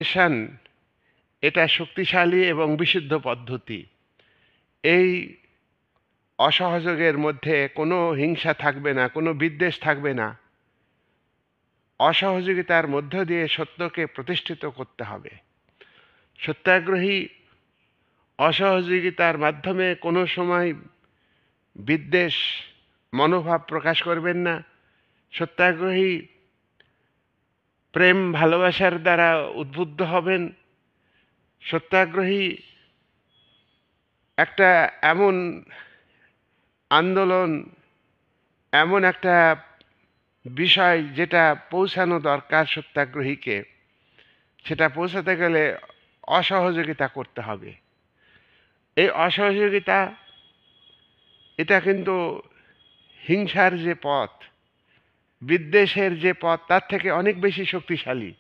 শান এটা শক্তিশালী এবং বিশুদ্ধ পদ্ধতি। এই অসহযোগের মধ্যে কোনো হিংসা থাকবে না, কোনো বিদ্বেষ থাকবে না। অসহযোগিতার মধ্য দিয়ে সত্যকে প্রতিষ্ঠিত করতে হবে। সত্যাগ্রহী অসহযোগিতার মাধ্যমে কোনো সময় বিদ্বেষ মনোভাব প্রকাশ করবেন না। সত্যাগ্রহী প্রেম ভালোবাসার দ্বারা উদ্বুদ্ধ হবেন। সত্যাগ্রহী একটা এমন আন্দোলন, এমন একটা বিষয় যেটা পৌঁছানো দরকার সত্যাগ্রহীকে, সেটা পৌঁছাতে গেলে অসহযোগিতা করতে হবে। এই অসহযোগিতা এটা কিন্তু হিংসার যে পথ, বিদ্বেষের যে পথ, তার থেকে অনেক বেশি শক্তিশালী।